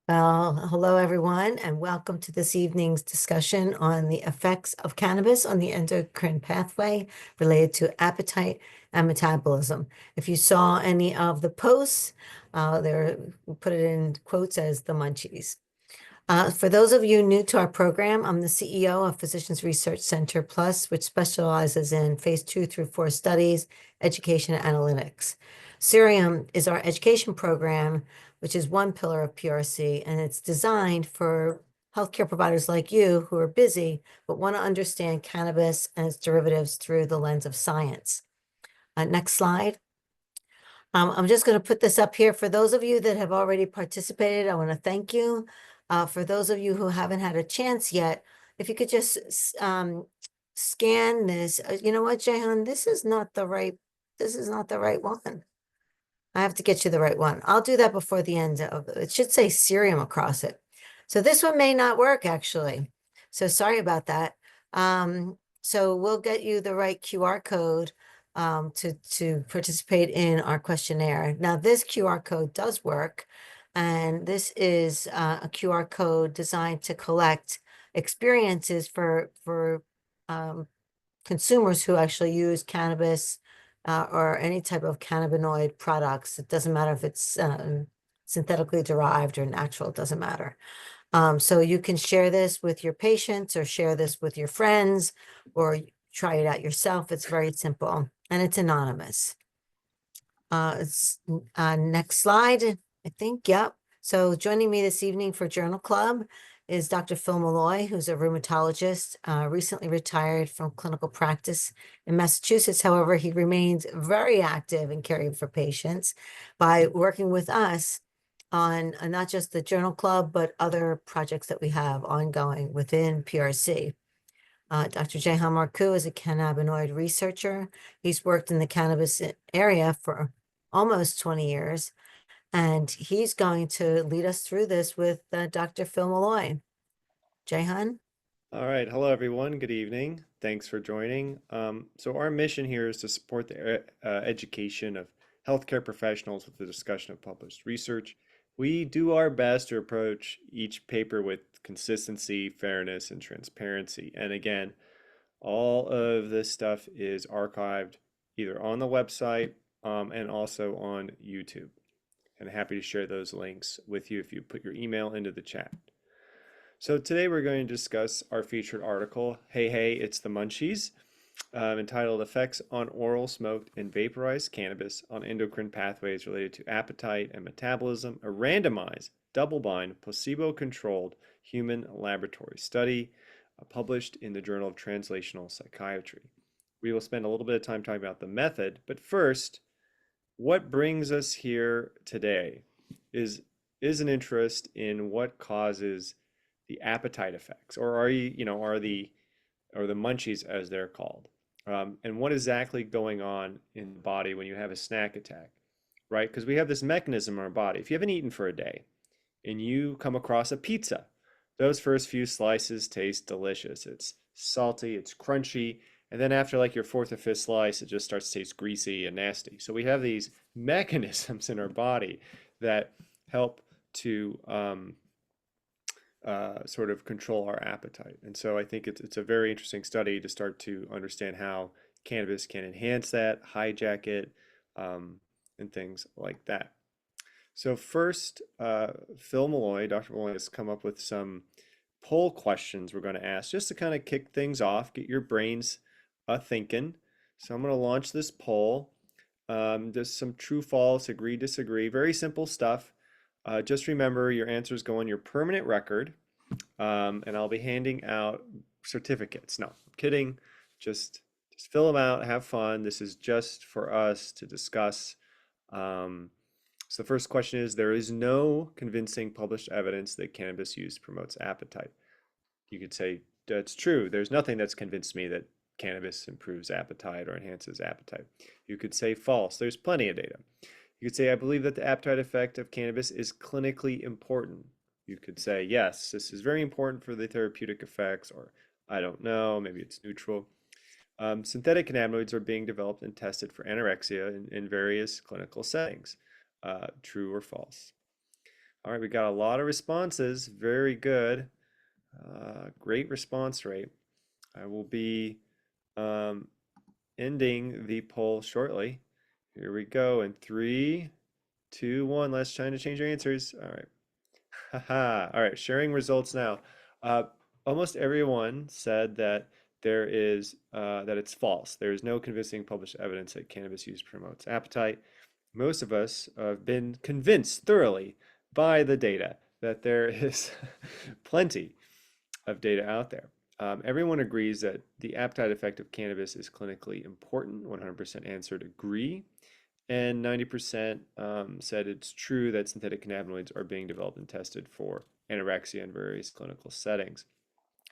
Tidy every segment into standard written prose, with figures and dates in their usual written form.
Well, hello everyone, and welcome to this evening's discussion on the effects of cannabis on the endocrine pathway related to appetite and metabolism. If you saw any of the posts, we put it in quotes as the Munchies. For those of you new to our program, I'm the CEO of Physicians Research Center Plus, which specializes in phase 2 through 4 studies, education, and analytics. Cerium is our education program, which is one pillar of PRC, and it's designed for healthcare providers like you who are busy but want to understand cannabis and its derivatives through the lens of science. Next slide. I'm just going to put this up here. For those of you that have already participated, I want to thank you. For those of you who haven't had a chance yet, if you could just scan this. You know what, Jehan? This is not the right one. I have to get you the right one. I'll do that before the end of it. It should say Cerium across it. So this one may not work actually. So sorry about that. So we'll get you the right QR code to participate in our questionnaire. Now this QR code does work, and this is a QR code designed to collect experiences for consumers who actually use cannabis or any type of cannabinoid products. It doesn't matter if it's synthetically derived or natural, it doesn't matter. So you can share this with your patients or share this with your friends or try it out yourself. It's very simple and it's anonymous. Next slide, I think. Yep. So joining me this evening for Journal Club is Dr. Phil Malloy, who's a rheumatologist, recently retired from clinical practice in Massachusetts. However, he remains very active in caring for patients by working with us on not just the Journal Club, but other projects that we have ongoing within PRC. Dr. Jehan Marcoux is a cannabinoid researcher. He's worked in the cannabis area for almost 20 years, and he's going to lead us through this with Dr. Phil Malloy. Jehan? All right. Hello, everyone. Good evening. Thanks for joining. So our mission here is to support the education of healthcare professionals with the discussion of published research. We do our best to approach each paper with consistency, fairness, and transparency. And again, all of this stuff is archived either on the website and also on YouTube. And happy to share those links with you if you put your email into the chat. So today we're going to discuss our featured article, Hey Hey, It's the Munchies, entitled Effects on Oral Smoked and Vaporized Cannabis on Endocrine Pathways Related to Appetite and Metabolism, a randomized, double-blind, placebo-controlled human laboratory study published in the Journal of Translational Psychiatry. We will spend a little bit of time talking about the method, but first, what brings us here today is an interest in what causes the appetite effects, or are the munchies as they're called, and what exactly going on in the body when you have a snack attack, right? Because we have this mechanism in our body. If you haven't eaten for a day and you come across a pizza, those first few slices taste delicious. It's salty, it's crunchy, and then after like your fourth or fifth slice, it just starts to taste greasy and nasty. So we have these mechanisms in our body that help to sort of control our appetite. And so I think it's a very interesting study to start to understand how cannabis can enhance that, hijack it, and things like that. So first, Phil Malloy, Dr. Malloy has come up with some poll questions we're going to ask just to kind of kick things off, get your brains thinking. So I'm going to launch this poll. Just some true, false, agree, disagree, very simple stuff. Just remember your answers go on your permanent record, and I'll be handing out certificates. No, I'm kidding. Just fill them out, have fun. This is just for us to discuss. So the first question is, there is no convincing published evidence that cannabis use promotes appetite. You could say, that's true. There's nothing that's convinced me that cannabis improves appetite or enhances appetite. You could say false. There's plenty of data. You could say, I believe that the appetite effect of cannabis is clinically important. You could say, yes, this is very important for the therapeutic effects, or I don't know, maybe it's neutral. Synthetic cannabinoids are being developed and tested for anorexia in various clinical settings. True or false? All right, we got a lot of responses. Very good. Great response rate. I will be um, ending the poll shortly. Here we go. In three, two, one. Let's try to change your answers. All right. Haha. All right. Sharing results now. Uh, Almost everyone said that that it's false. There is no convincing published evidence that cannabis use promotes appetite. Most of us have been convinced thoroughly by the data that there is plenty of data out there. Everyone agrees that the appetite effect of cannabis is clinically important. 100% answered agree, and 90% said it's true that synthetic cannabinoids are being developed and tested for anorexia in various clinical settings.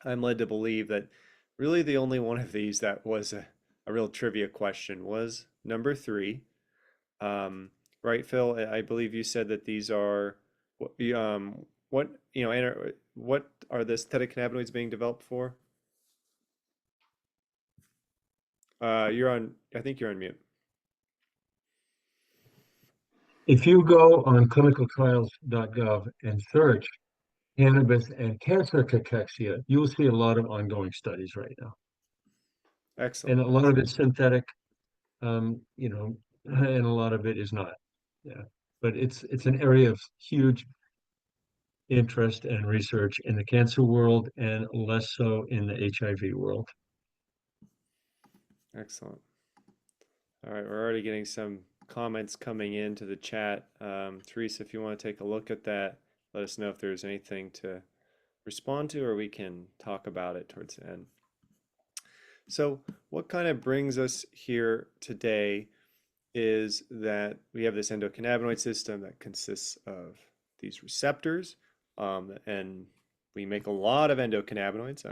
I'm led to believe that really the only one of these that was a real trivia question was number three. Um, right, Phil? I believe you said that these are what what are the synthetic cannabinoids being developed for? You're on. I think you're on mute. If you go on clinicaltrials.gov and search cannabis and cancer cachexia, you'll see a lot of ongoing studies right now. And Excellent, a lot of excellent, it's synthetic, and a lot of it is not. Yeah. But it's an area of huge interest and research in the cancer world and less so in the HIV world. excellent. All right, we're already getting some comments coming into the chat. Teresa, if you want to take a look at that, let us know if there's anything to respond to, or we can talk about it towards the end. So, what kind of brings us here today is that we have this endocannabinoid system that consists of these receptors, and we make a lot of endocannabinoids.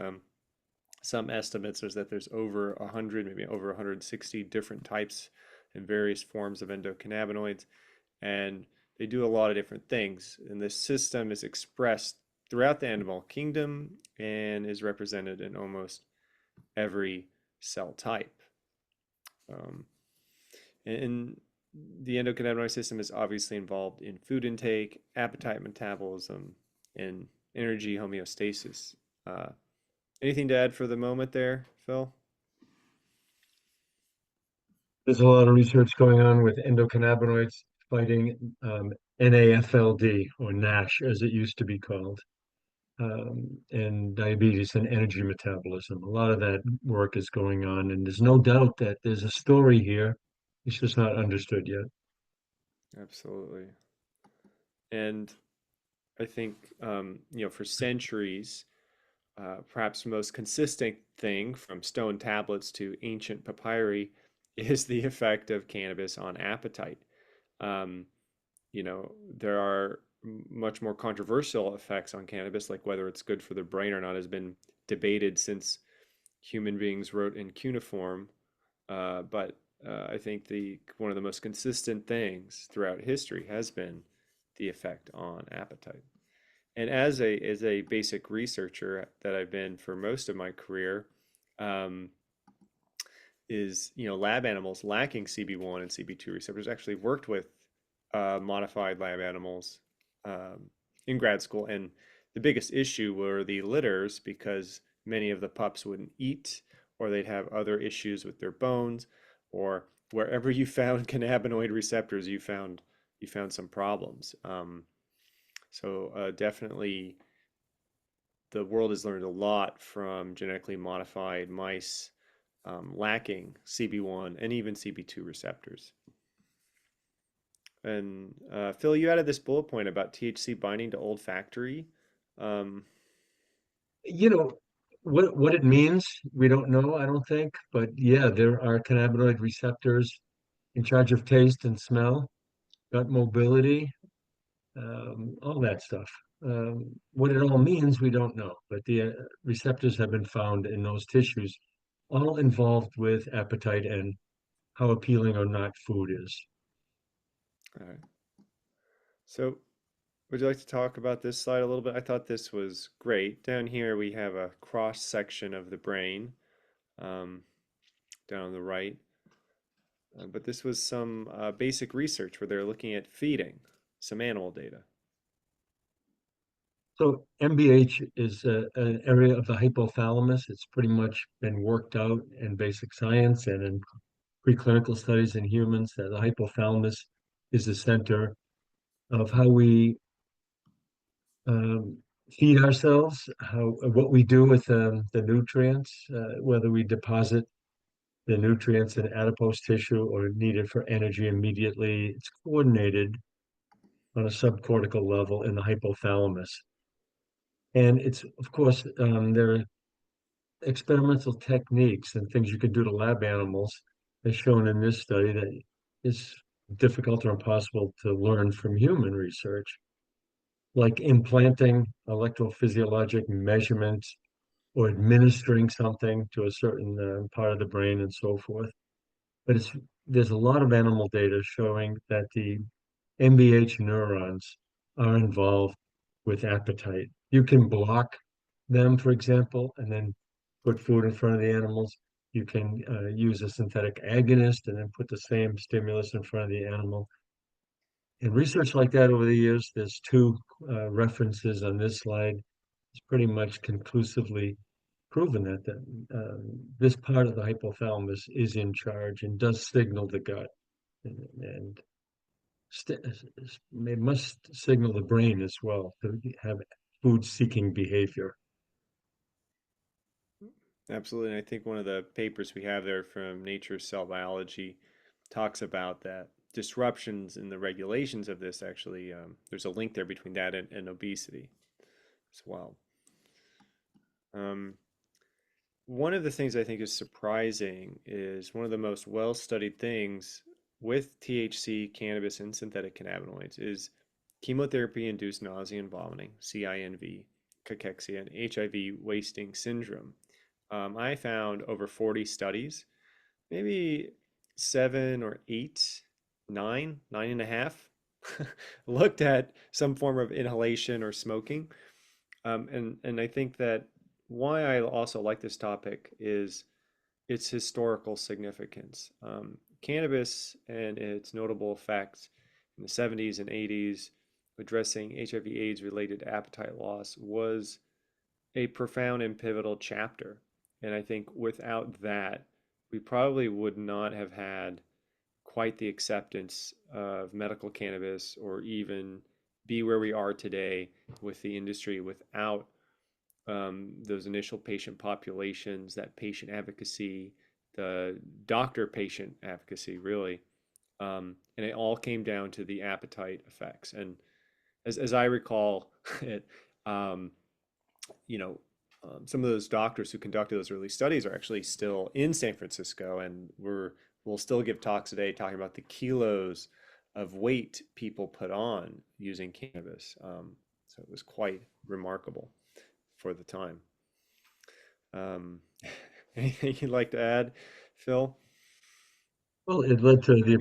Some estimates is that there's over 100, maybe over 160 different types and various forms of endocannabinoids, and they do a lot of different things. And this system is expressed throughout the animal kingdom and is represented in almost every cell type. Um, and the endocannabinoid system is obviously involved in food intake, appetite metabolism, and energy homeostasis. Uh, Anything to add for the moment there, Phil? There's a lot of research going on with endocannabinoids fighting NAFLD or NASH, as it used to be called. And diabetes and energy metabolism. A lot of that work is going on, and there's no doubt that there's a story here. It's just not understood yet. Absolutely. And I think, for centuries, perhaps the most consistent thing from stone tablets to ancient papyri is the effect of cannabis on appetite. Um, there are much more controversial effects on cannabis, like whether it's good for the brain or not, has been debated since human beings wrote in cuneiform. But I think the one of the most consistent things throughout history has been the effect on appetite. And as a basic researcher that I've been for most of my career, um, is lab animals lacking CB1 and CB2 receptors. Actually worked with modified lab animals in grad school, and the biggest issue were the litters because many of the pups wouldn't eat, or they'd have other issues with their bones, or wherever you found cannabinoid receptors, you found some problems. So definitely the world has learned a lot from genetically modified mice lacking CB1 and even CB2 receptors. And Phil, you added this bullet point about THC binding to olfactory. Um, You know, what it means, we don't know, I don't think, but yeah, there are cannabinoid receptors in charge of taste and smell, gut mobility, all that stuff. What it all means, we don't know, but the receptors have been found in those tissues, all involved with appetite and how appealing or not food is. all right. So would you like to talk about this slide a little bit? I thought this was great. Down here we have a cross section of the brain um, down on the right. But this was some basic research where they're looking at feeding, some animal data. So MBH is an area of the hypothalamus. It's pretty much been worked out in basic science and in preclinical studies in humans that the hypothalamus is the center of how we um, feed ourselves, how what we do with the nutrients, whether we deposit the nutrients in adipose tissue or need it for energy immediately. It's coordinated on a subcortical level in the hypothalamus. And it's, of course, there are experimental techniques and things you can do to lab animals, as shown in this study, that is difficult or impossible to learn from human research, like implanting electrophysiologic measurements or administering something to a certain part of the brain and so forth. But there's a lot of animal data showing that the MBH neurons are involved with appetite. You can block them, for example, and then put food in front of the animals. You can use a synthetic agonist and then put the same stimulus in front of the animal. In research like that over the years, there's two references on this slide. It's pretty much conclusively proven that this part of the hypothalamus is in charge and does signal the gut, and st it must signal the brain as well to have food-seeking behavior. Absolutely. And I think one of the papers we have there from Nature's Cell Biology talks about that disruptions in the regulations of this actually, there's a link there between that and obesity as well. Um, One of the things I think is surprising is one of the most well-studied things with THC, cannabis, and synthetic cannabinoids is chemotherapy-induced nausea and vomiting, CINV, cachexia, and HIV wasting syndrome. I found over 40 studies, maybe seven or eight, nine and a half, looked at some form of inhalation or smoking. And I think that why I also like this topic is its historical significance. Cannabis and its notable effects in the 70s and 80s addressing HIV/AIDS related appetite loss was a profound and pivotal chapter. And I think without that, we probably would not have had quite the acceptance of medical cannabis or even be where we are today with the industry without those initial patient populations, that patient advocacy, the doctor patient advocacy, really. And it all came down to the appetite effects. And as I recall it, um, you know, some of those doctors who conducted those early studies are actually still in San Francisco, and we'll still give talks today talking about the kilos of weight people put on using cannabis. So it was quite remarkable for the time. Um, Anything you'd like to add, Phil? Well, it led to the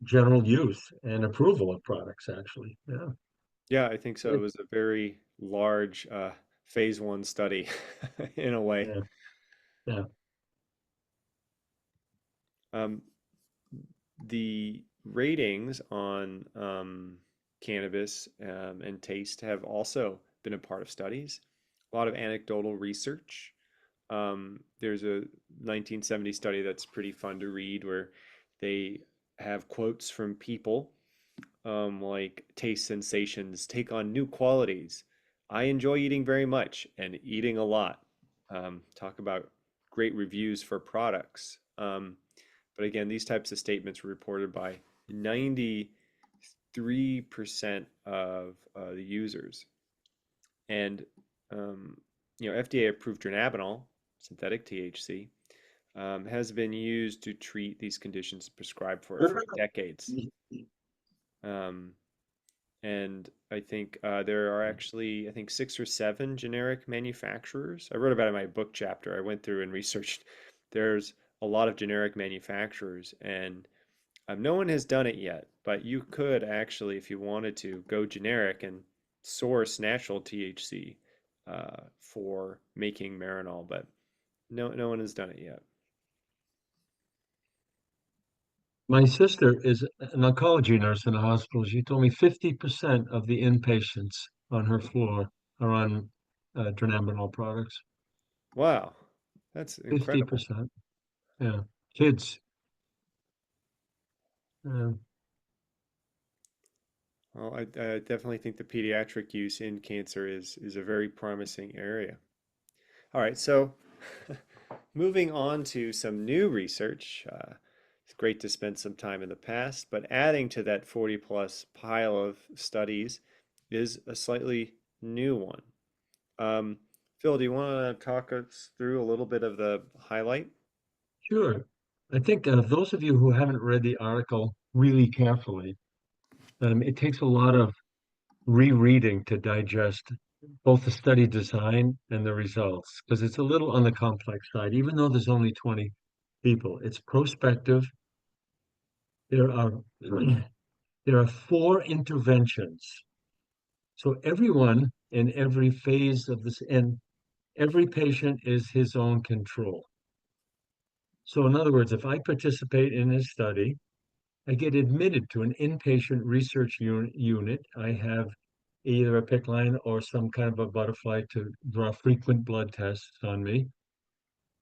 general use and approval of products, actually. Yeah. Yeah, I think so. It was a very large phase one study in a way. Yeah. Yeah. Um, the ratings on cannabis and taste have also been a part of studies. A lot of anecdotal research. There's a 1970 study that's pretty fun to read where they have quotes from people like taste sensations take on new qualities. I enjoy eating very much and eating a lot. Talk about great reviews for products. But again, these types of statements were reported by 93% of the users. And, um, FDA approved dronabinol, synthetic THC, has been used to treat these conditions prescribed for decades. Um, and I think there are actually, I think, six or seven generic manufacturers. I wrote about it in my book chapter. I went through and researched. There's a lot of generic manufacturers, and no one has done it yet. But you could actually, if you wanted to, go generic and source natural THC for making Marinol, but no one has done it yet. My sister is an oncology nurse in a hospital. She told me 50% of the inpatients on her floor are on dronabinol products. Wow, that's incredible. 50%. Yeah. Kids. Uh, Well, I definitely think the pediatric use in cancer is a very promising area. All right, so moving on to some new research. It's great to spend some time in the past, but adding to that 40 plus pile of studies is a slightly new one. Um, Phil, do you want to talk us through a little bit of the highlight? sure. I think those of you who haven't read the article really carefully, it takes a lot of rereading to digest both the study design and the results, because it's a little on the complex side, even though there's only 20 people. It's prospective. There are there are four interventions. So everyone in every phase of this, and every patient is his own control. So in other words, if I participate in this study, I get admitted to an inpatient research unit. I have either a PICC line or some kind of a butterfly to draw frequent blood tests on me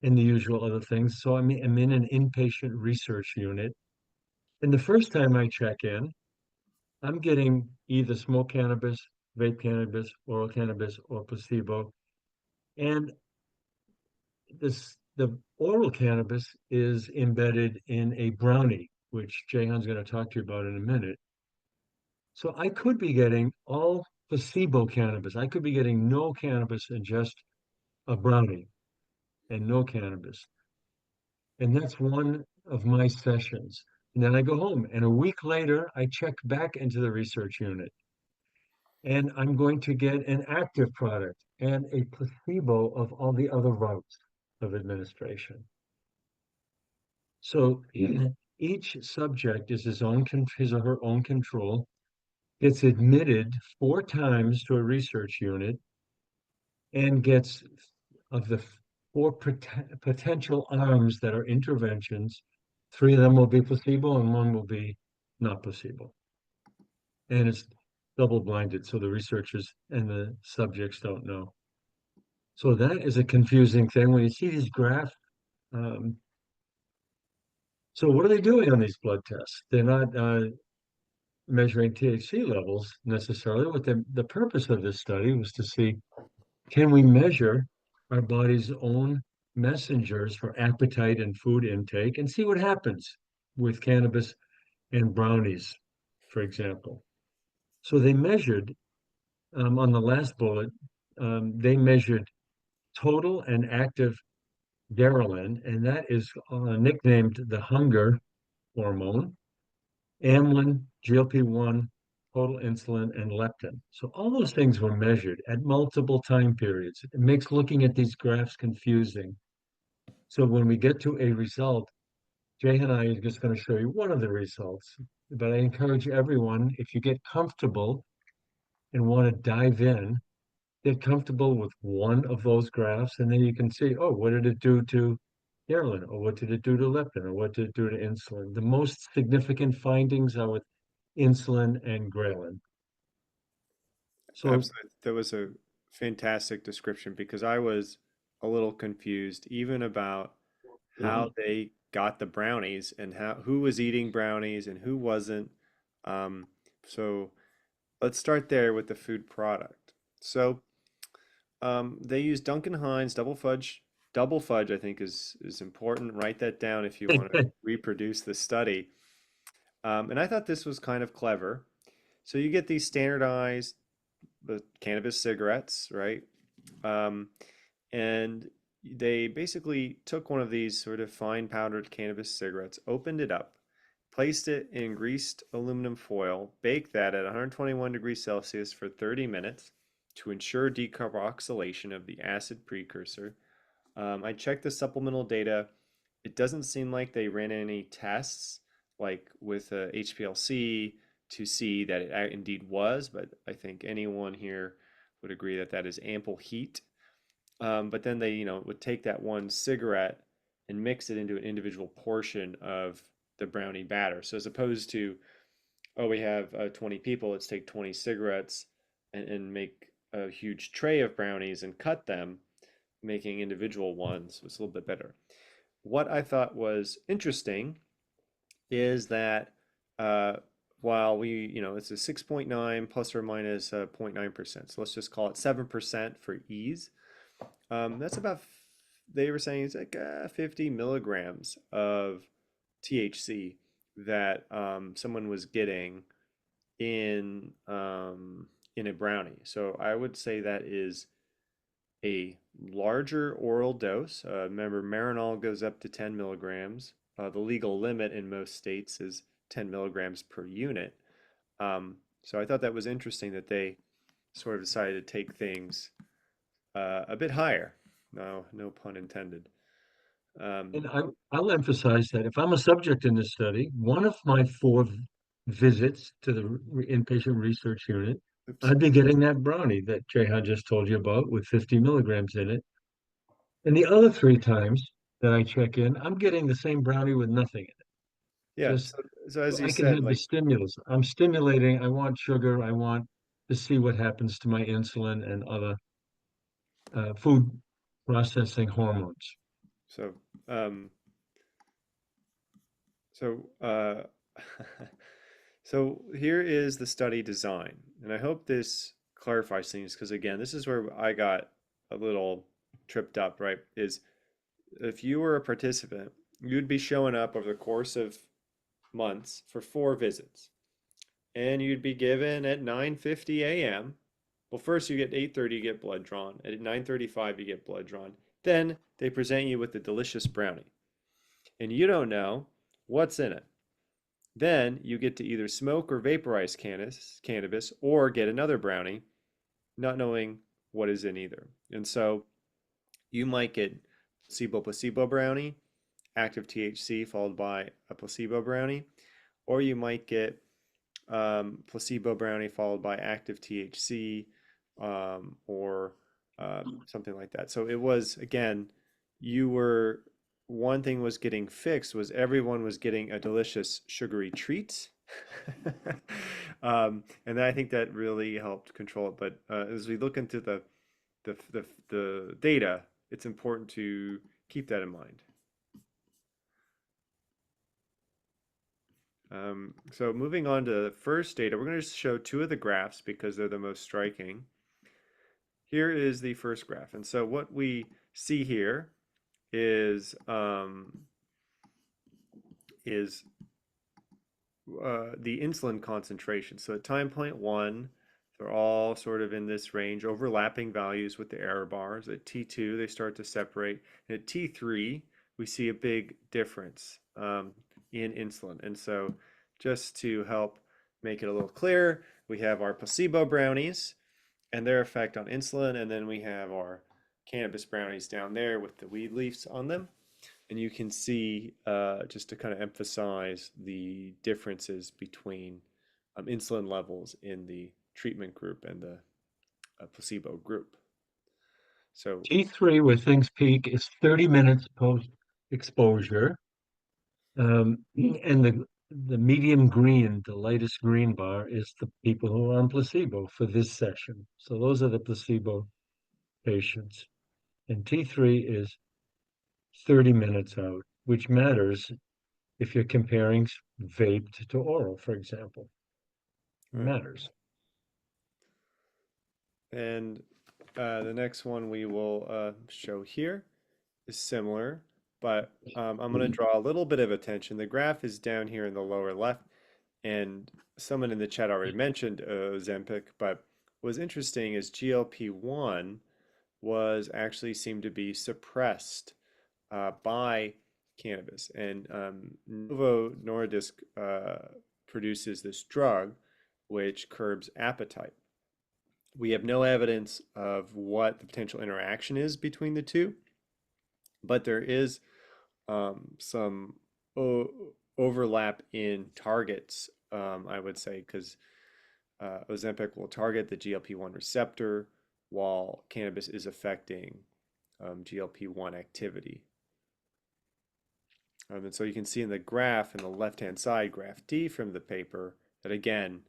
and the usual other things. So I'm in an inpatient research unit. And the first time I check in, I'm getting either smoke cannabis, vape cannabis, oral cannabis, or placebo. And the oral cannabis is embedded in a brownie, which Jahan's going to talk to you about in a minute. So I could be getting all placebo cannabis. I could be getting no cannabis and just a brownie and no cannabis. And that's one of my sessions. And then I go home. And a week later, I check back into the research unit. And I'm going to get an active product and a placebo of all the other routes of administration. So each subject is his or her own control, gets admitted four times to a research unit, and gets of the four potential arms that are interventions, three of them will be placebo and one will be not placebo. And it's double blinded, so the researchers and the subjects don't know. So that is a confusing thing when you see these graphs. Um, so what are they doing on these blood tests? They're not measuring THC levels necessarily. What the purpose of this study was to see, can we measure our body's own messengers for appetite and food intake and see what happens with cannabis and brownies, for example? So they measured on the last bullet, they measured total and active ghrelin, and that is nicknamed the hunger hormone, amylin, GLP-1, total insulin, and leptin. So all those things were measured at multiple time periods. It makes looking at these graphs confusing. So when we get to a result, Jay and I are just going to show you one of the results. But I encourage everyone, if you get comfortable and want to dive in, get comfortable with one of those graphs, and then you can see, oh, what did it do to ghrelin, or what did it do to leptin, or what did it do to insulin? The most significant findings are with insulin and ghrelin. So, Absolutely. That was a fantastic description because I was a little confused even about yeah, how they got the brownies and how who was eating brownies and who wasn't. Um, so let's start there with the food product. So they use Duncan Hines double fudge. Double fudge, I think, is important. Write that down if you want to reproduce the study. And I thought this was kind of clever. So you get these standardized cannabis cigarettes, right? Um, and they basically took one of these sort of fine powdered cannabis cigarettes, opened it up, placed it in greased aluminum foil, baked that at 121 degrees Celsius for 30 minutes to ensure decarboxylation of the acid precursor. I checked the supplemental data. It doesn't seem like they ran any tests like with HPLC to see that it indeed was, but I think anyone here would agree that that is ample heat. But then they, would take that one cigarette and mix it into an individual portion of the brownie batter. So as opposed to, oh, we have 20 people, let's take 20 cigarettes and make a huge tray of brownies and cut them, making individual ones was a little bit better. What I thought was interesting is that uh, while it's a 6.9 plus or minus 0.9%, so let's just call it 7% for ease. That's about, they were saying it's like 50 milligrams of THC that someone was getting in a brownie. So I would say that is a larger oral dose. Remember, Marinol goes up to 10 milligrams. The legal limit in most states is 10 milligrams per unit. So I thought that was interesting that they sort of decided to take things a bit higher. No, no pun intended. And Um, I'll emphasize that if I'm a subject in this study, one of my four visits to the inpatient research unit, oops. I'd be getting that brownie that Jehan just told you about with 50 milligrams in it. And the other three times that I check in, I'm getting the same brownie with nothing in it, Yeah. just So as so you I can said, have the like, stimulus. I'm stimulating. I want sugar. I want to see what happens to my insulin and other food processing hormones. so, um, so, uh, so here is the study design, and I hope this clarifies things because again, this is where I got a little tripped up, right? Is if you were a participant, you'd be showing up over the course of months for 4 visits, and you'd be given at 9:50 a.m. Well, first you get 8:30, you get blood drawn. At 9:35, you get blood drawn. Then they present you with the delicious brownie, and you don't know what's in it. Then you get to either smoke or vaporize cannabis or get another brownie, not knowing what is in either. And so you might get placebo brownie, active THC followed by a placebo brownie, or you might get placebo brownie followed by active THC or something like that. So it was, again, you were, one thing was getting fixed was everyone was getting a delicious sugary treat. And I think that really helped control it. But as we look into the data, it's important to keep that in mind. So moving on to the first data, we're going to show two of the graphs because they're the most striking. Here is the first graph. And so what we see here is is the insulin concentration. So at time point 1, they're all sort of in this range, overlapping values with the error bars. At T2, they start to separate. And at T3, we see a big difference in insulin. And so just to help make it a little clearer, we have our placebo brownies and their effect on insulin, and then we have our cannabis brownies down there with the weed leaves on them. And you can see, just to kind of emphasize the differences between insulin levels in the treatment group and the placebo group. So, T3, where things peak, is 30 minutes post exposure. And the medium green, the lightest green bar, is the people who are on placebo for this session. So those are the placebo patients. And T3 is 30 minutes out, which matters if you're comparing vaped to oral, for example. It right. matters. And the next one we will show here is similar, but I'm going to draw a little bit of attention. The graph is down here in the lower left, and someone in the chat already mentioned Ozempic, but what's interesting is GLP-1 was actually seemed to be suppressed by cannabis. And Novo Nordisk produces this drug which curbs appetite. We have no evidence of what the potential interaction is between the two, but there is some overlap in targets, I would say, because Ozempic will target the GLP-1 receptor while cannabis is affecting GLP-1 activity. And so you can see in the graph in the left-hand side, graph D from the paper, that again,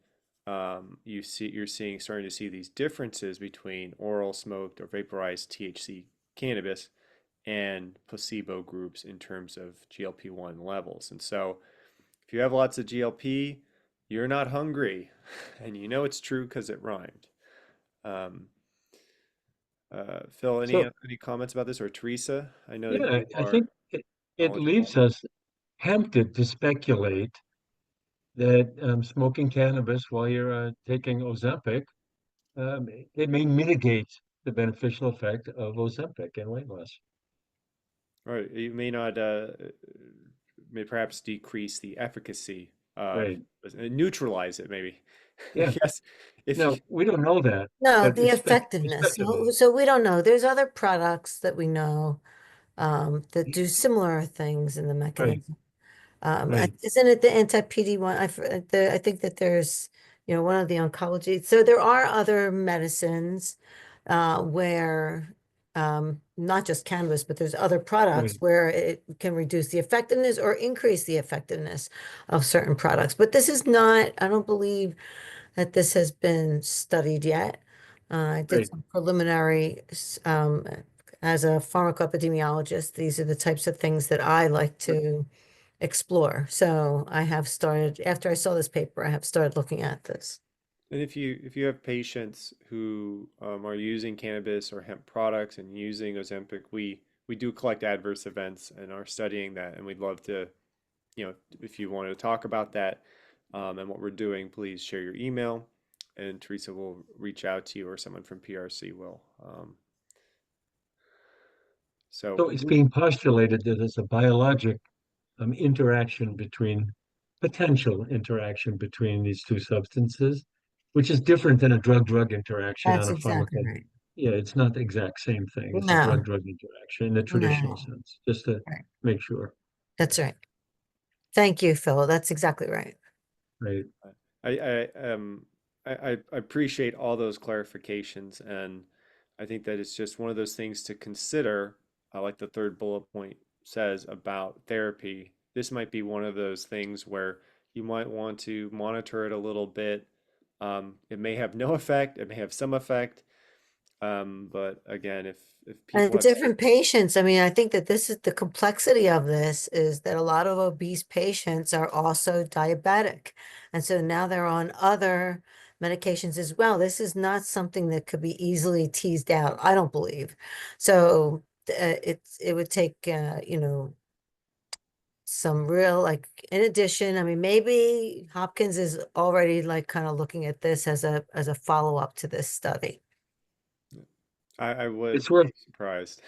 starting to see these differences between oral smoked or vaporized THC cannabis and placebo groups in terms of GLP-1 levels. And so if you have lots of GLP, you're not hungry. And you know it's true because it rhymed. Um, Phil, So any comments about this, or Teresa? I know that yeah, you I are think it knowledgeable. leaves us tempted to speculate that smoking cannabis while you're taking Ozempic, it may mitigate the beneficial effect of Ozempic and weight loss. Right. You may not, may perhaps decrease the efficacy of, Right. neutralize it, maybe. I Yeah. guess if you, Now, we don't know that, No, but the it's effectiveness. So, speculative. so we don't know. There's other products that we know that do similar things in the Right. mechanism. Right. Isn't it the anti-PD-1? I think that there's, one of the oncology. So there are other medicines where not just cannabis, but there's other products Right. where it can reduce the effectiveness or increase the effectiveness of certain products. But this is not, I don't believe that this has been studied yet. I did Right. some preliminary, as a pharmacoepidemiologist, these are the types of things that I like to explore. So I have started, after I saw this paper, I have started looking at this. and if you have patients who are using cannabis or hemp products and using Ozempic, we do collect adverse events and are studying that, and we'd love to, if you wanted to talk about that and what we're doing, please share your email, and Teresa will reach out to you, or someone from PRC will. So So it's being postulated that there's a biologic interaction between potential interaction between these two substances, which is different than a drug-drug interaction on That's a exactly pharmaco. right. Yeah, it's not the exact same thing as a No, drug-drug interaction in the traditional no. sense, just to Right. make sure. That's right. Thank you, Phil. That's exactly right. Right. I appreciate all those clarifications, and I think that it's just one of those things to consider, like the third bullet point says about therapy. This might be one of those things where you might want to monitor it a little bit. It may have no effect, it may have some effect, but again, if people And have different patients, I mean, I think that this is the complexity of this is that a lot of obese patients are also diabetic. And so now they're on other medications as well. This is not something that could be easily teased out, I don't believe. So it would take, some real, like, in addition, I mean, maybe Hopkins is already like kind of looking at this as a follow-up to this study. I would It's worth be surprised.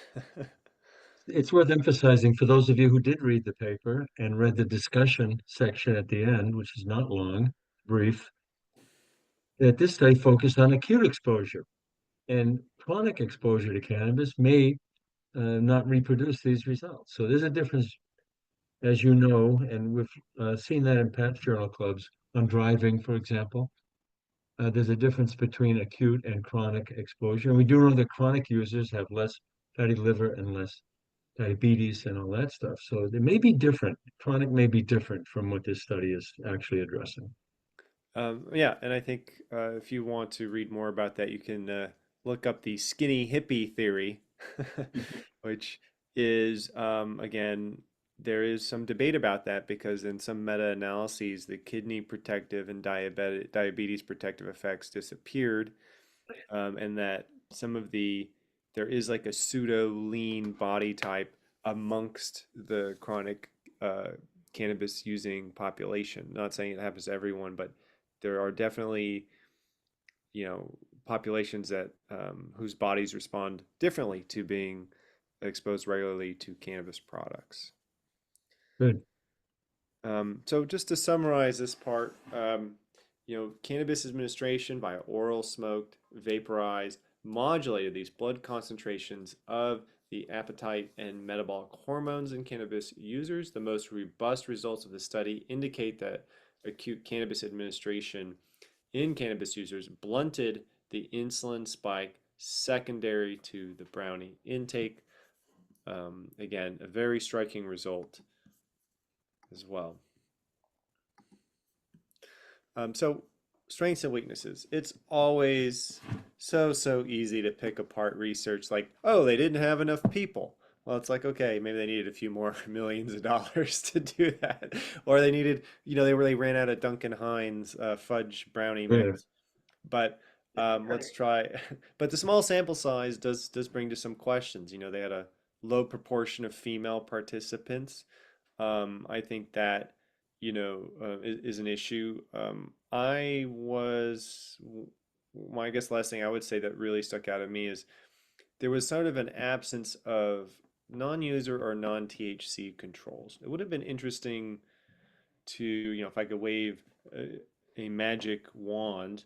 it's worth emphasizing for those of you who did read the paper and read the discussion section at the end, which is not long, brief, that this study focused on acute exposure and chronic exposure to cannabis may not reproduce these results. So there's a difference, as you know, and we've seen that in past journal clubs on driving, for example. There's a difference between acute and chronic exposure. And we do know that chronic users have less fatty liver and less diabetes and all that stuff. So they may be different. Chronic may be different from what this study is actually addressing. Yeah, and I think if you want to read more about that, you can look up the skinny hippie theory, which is, again, there is some debate about that because in some meta-analyses, the kidney protective and diabetes protective effects disappeared, and that some of there is like a pseudo lean body type amongst the chronic uh, cannabis using population. Not saying it happens to everyone, but there are definitely, you know, populations that whose bodies respond differently to being exposed regularly to cannabis products. Good. So just to summarize this part, cannabis administration via oral, smoked, vaporized, modulated these blood concentrations of the appetite and metabolic hormones in cannabis users. The most robust results of the study indicate that acute cannabis administration in cannabis users blunted the insulin spike secondary to the brownie intake. Again, a very striking result as well. So strengths and weaknesses. It's always so easy to pick apart research like, oh, they didn't have enough people. Well, it's like, okay, maybe they needed a few more millions of dollars to do that. Or they needed, they ran out of Duncan Hines fudge brownie Yeah. mix. But let's try. But the small sample size does bring to some questions. They had a low proportion of female participants. I think that, is an issue. I guess the last thing I would say that really stuck out at me is there was sort of an absence of non-user or non-THC controls. It would have been interesting to, if I could wave a magic wand,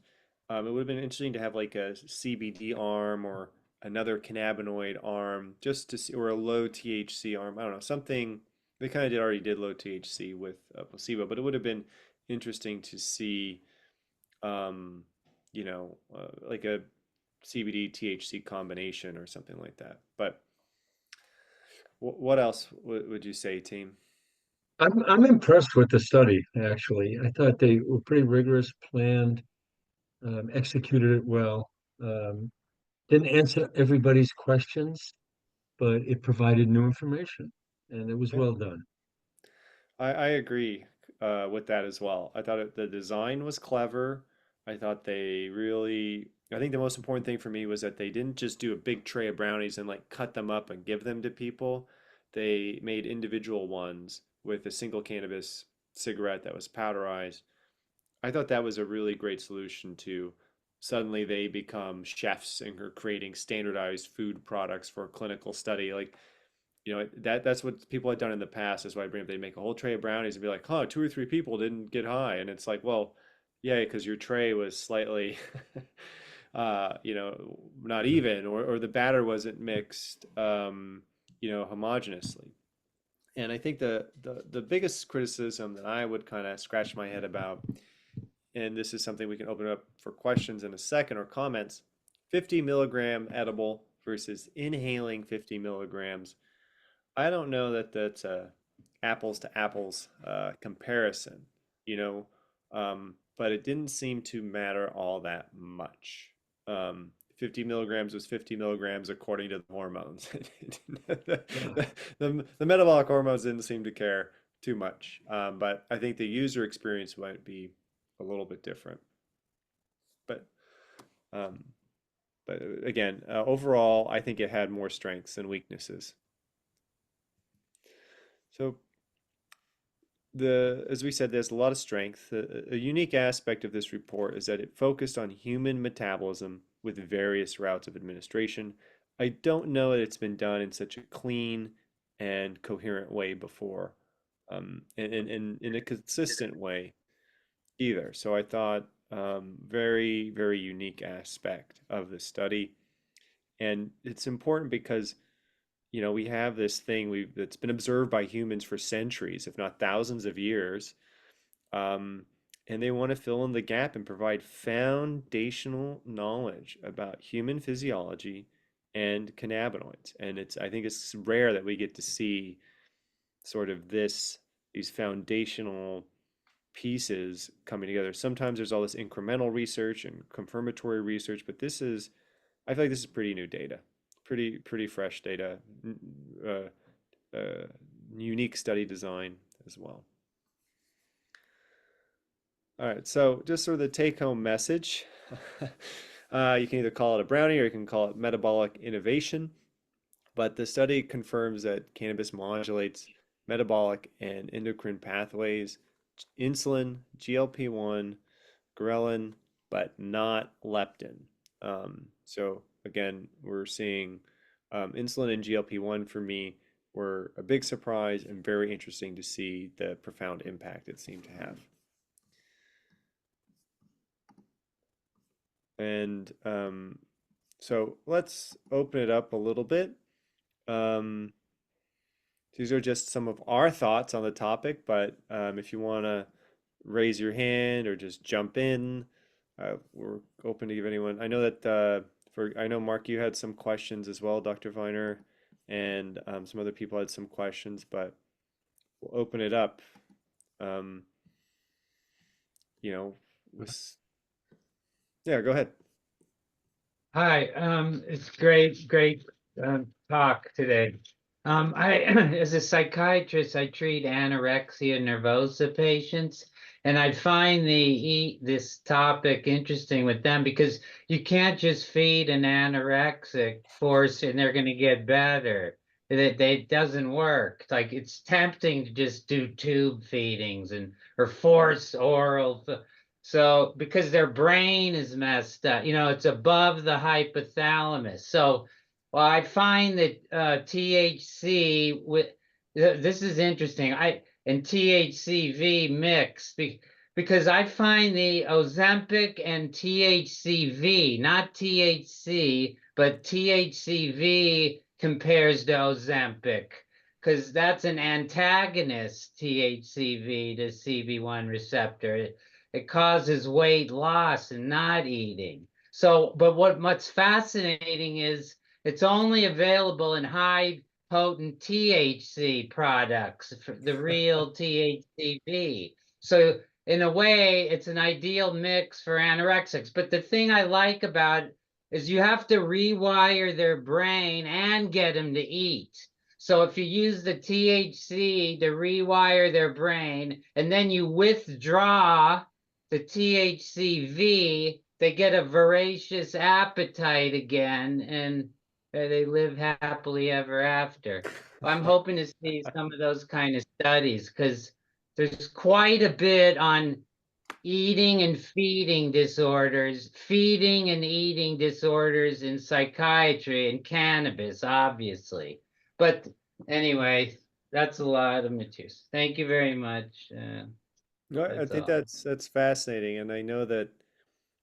it would have been interesting to have like a CBD arm or another cannabinoid arm just to see, or a low THC arm. I don't know, something they kind of already did low THC with placebo, but it would have been interesting to see, um, like a CBD THC combination or something like that. But what else would you say, team? I'm impressed with the study, actually. I thought they were pretty rigorous, planned, executed it well. Um, didn't answer everybody's questions, but it provided new information, and it was Yeah. well done. I agree with that as well. I thought the design was clever. I think the most important thing for me was that they didn't just do a big tray of brownies and like cut them up and give them to people. They made individual ones with a single cannabis cigarette that was powderized. I thought that was a really great solution to suddenly they become chefs and are creating standardized food products for clinical study. Like, that's what people had done in the past. That's why I bring up they make a whole tray of brownies and be like, huh, two or three people didn't get high. And it's like, well, yeah, because your tray was slightly not even, or the batter wasn't mixed homogeneously. And I think the biggest criticism that I would kind of scratch my head about, and this is something we can open up for questions in a second or comments, 50 milligram edible versus inhaling 50 milligrams. I don't know that that's a apples to apples comparison, you know, but it didn't seem to matter all that much. 50 milligrams was 50 milligrams according to the hormones. Yeah. The metabolic hormones didn't seem to care too much, but I think the user experience might be a little bit different. But um, but again, overall, I think it had more strengths than weaknesses. So as we said, there's a lot of strength. A unique aspect of this report is that it focused on human metabolism with various routes of administration. I don't know that it's been done in such a clean and coherent way before, and in a consistent way either. So I thought very, very unique aspect of the study. And it's important because we have this thing that's been observed by humans for centuries, if not thousands of years, um, and they want to fill in the gap and provide foundational knowledge about human physiology and cannabinoids. And I think it's rare that we get to see sort of these foundational pieces coming together. Sometimes there's all this incremental research and confirmatory research, but I feel like this is pretty new data, pretty fresh data, uh, unique study design as well. All right, so just sort of the take-home message. You can either call it a brownie or you can call it metabolic innovation, but the study confirms that cannabis modulates metabolic and endocrine pathways, insulin, GLP-1, ghrelin, but not leptin. So again, we're seeing insulin and GLP-1 for me were a big surprise and very interesting to see the profound impact it seemed to have. And so let's open it up a little bit. Um, these are just some of our thoughts on the topic, but if you want to raise your hand or just jump in, we're open to give anyone. I know that I know Mark, you had some questions as well, Dr. Viner, and some other people had some questions, but we'll open it up. Um, you know, with Yeah, go ahead. Hi, it's great talk today. As a psychiatrist, I treat anorexia nervosa patients, and I find this topic interesting with them because you can't just feed an anorexic force and they're going to get better. It doesn't work. It's like it's tempting to just do tube feedings and or force oral. So because their brain is messed up, it's above the hypothalamus. So, well, I find that THC with this is interesting. I and THCV mix because I find the Ozempic and THCV, not THC, but THCV compares to Ozempic because that's an antagonist THCV to CB1 receptor. It causes weight loss and not eating. So, but what's fascinating is it's only available in high potent THC products, the real THCV. So, in a way, it's an ideal mix for anorexics. But the thing I like about it is you have to rewire their brain and get them to eat. So if you use the THC to rewire their brain and then you withdraw the THCV, they get a voracious appetite again and they live happily ever after. I'm hoping to see some of those kind of studies because there's quite a bit on eating and feeding disorders, feeding and eating disorders in psychiatry and cannabis, obviously. But anyway, that's a lot of material. Thank you very much. No, I That's think all. that's fascinating, and I know that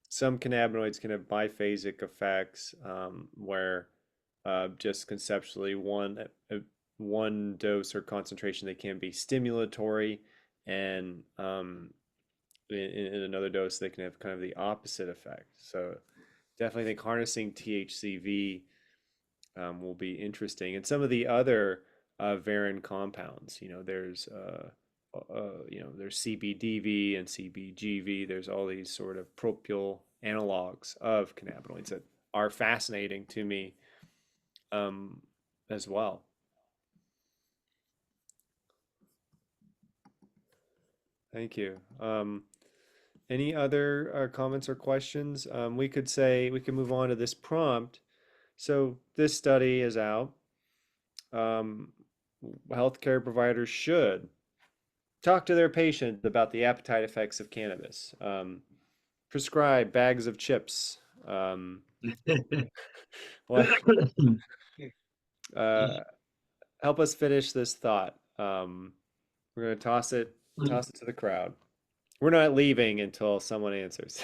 some cannabinoids can have biphasic effects, where just conceptually one dose or concentration they can be stimulatory, and in another dose they can have kind of the opposite effect. So definitely think harnessing THCV will be interesting, and some of the other varin compounds. There's CBDV and CBGV. There's all these sort of propial analogs of cannabinoids that are fascinating to me, um, as well. Thank you. Any other comments or questions? We could move on to this prompt. So this study is out. Um, Healthcare providers should talk to their patients about the appetite effects of cannabis. Prescribe bags of chips. What? Uh, Help us finish this thought. We're gonna toss it to the crowd. We're not leaving until someone answers.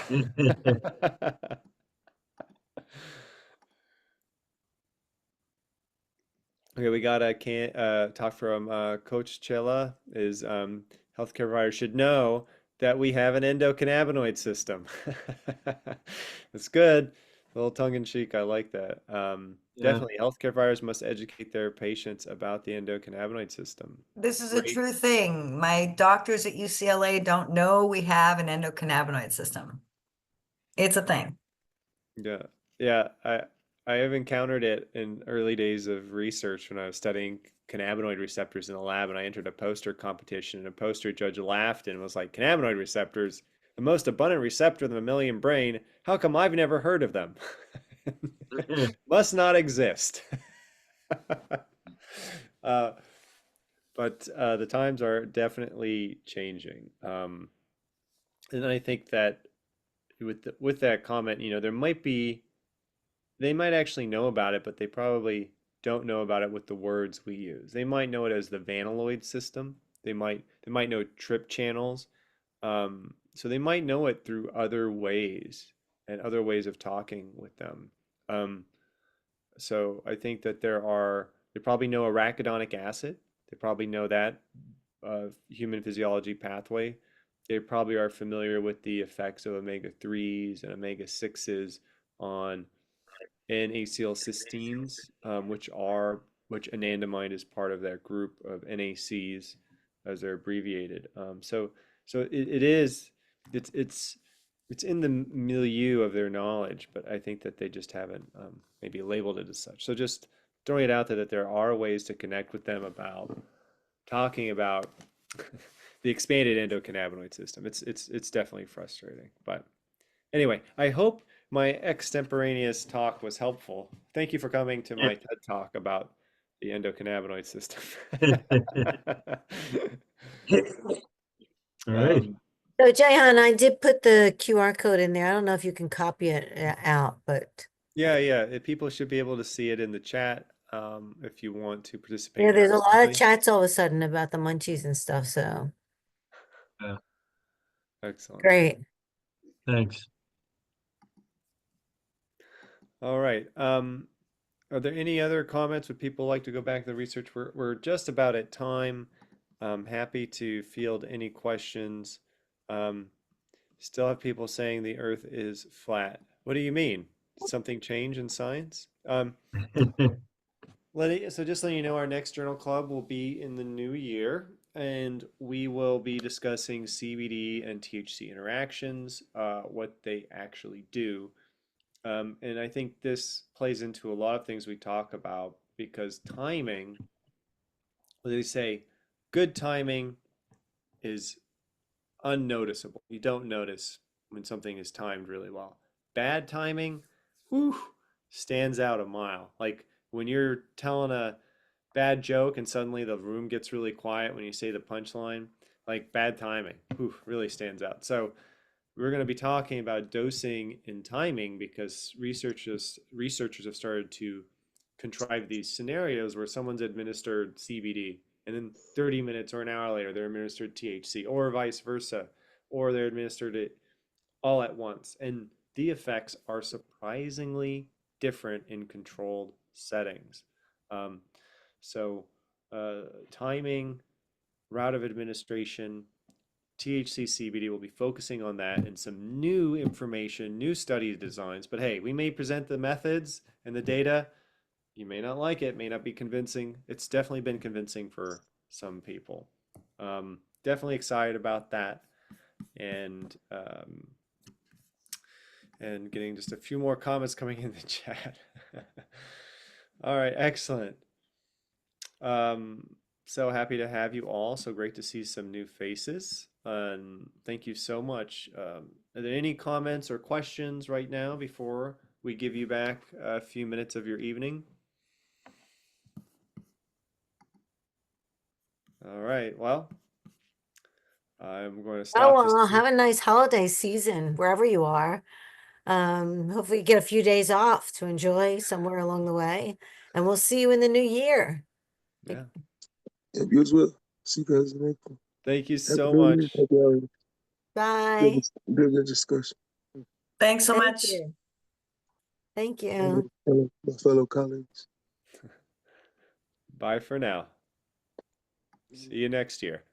Okay, we got a can talk from Coach Chilla is healthcare providers should know that we have an endocannabinoid system. That's good. A little tongue in cheek. I like that. Yeah. Definitely, healthcare providers must educate their patients about the endocannabinoid system. This is a Great. true thing. My doctors at UCLA don't know we have an endocannabinoid system. It's a thing. Yeah. Yeah, I have encountered it in early days of research when I was studying cannabinoid receptors in the lab, and I entered a poster competition, and a poster judge laughed and was like, "Cannabinoid receptors, the most abundant receptor in the mammalian brain. How come I've never heard of them? Must not exist." Uh, but the times are definitely changing. And I think that with that comment, they might actually know about it, but they probably don't know about it with the words we use. They might know it as the vanilloid system. They might know trip channels. So they might know it through other ways and other ways of talking with them. Um, so I think that they probably know arachidonic acid. They probably know that human physiology pathway. They probably are familiar with the effects of omega-3s and omega-6s on N-acetylcysteines, which anandamide is part of that group of NACs as they're abbreviated. So it is it's it's in the milieu of their knowledge, but I think that they just haven't maybe labeled it as such. So just throwing it out there that there are ways to connect with them about talking about the expanded endocannabinoid system. It's definitely frustrating, but anyway, I hope my extemporaneous talk was helpful. Thank you for coming to my TED talk about the endocannabinoid system. All right. So Jayhan, I did put the QR code in there. I don't know if you can copy it out, but Yeah. People should be able to see it in the chat if you want to participate yeah, more there's a lot of actively. chats all of a sudden about the munchies and stuff. So Yeah, Excellent. great. thanks. All right. Are there any other comments? Would people like to go back to the research? We're just about at time. I'm happy to field any questions. Um, Still have people saying the Earth is flat. What do you mean? Did something change in science? So just letting you know, our next journal club will be in the new year, and we will be discussing CBD and THC interactions, what they actually do. And I think this plays into a lot of things we talk about because timing, what they say, good timing is unnoticeable. You don't notice when something is timed really well. Bad timing, whew, stands out a mile. Like when you're telling a bad joke and suddenly the room gets really quiet when you say the punchline, like bad timing, whew, really stands out. So we're going to be talking about dosing and timing because researchers have started to contrive these scenarios where someone's administered CBD and then 30 minutes or an hour later they're administered THC or vice versa, or they're administered it all at once. And the effects are surprisingly different in controlled settings. Um, so, timing, route of administration, THC CBD will be focusing on that and some new information, new study designs. But hey, we may present the methods and the data. You may not like it, may not be convincing. It's definitely been convincing for some people. Definitely excited about that, and getting just a few more comments coming in the chat. All right, excellent. So happy to have you all. So great to see some new faces. Thank you so much. Are there any comments or questions right now before we give you back a few minutes of your evening? All right, well, I'm going to Oh, stop this. well, have a nice holiday season wherever you are. Hopefully you get a few days off to enjoy somewhere along the way, and we'll see you in the new year. Yeah, Yeah, you as well. See you guys in April. thank you Happy so New much. Year. Happy holidays. Bye. Good discussion. Thanks so Thank much. you. Thank And you. my fellow colleagues. Bye for now. See you next year.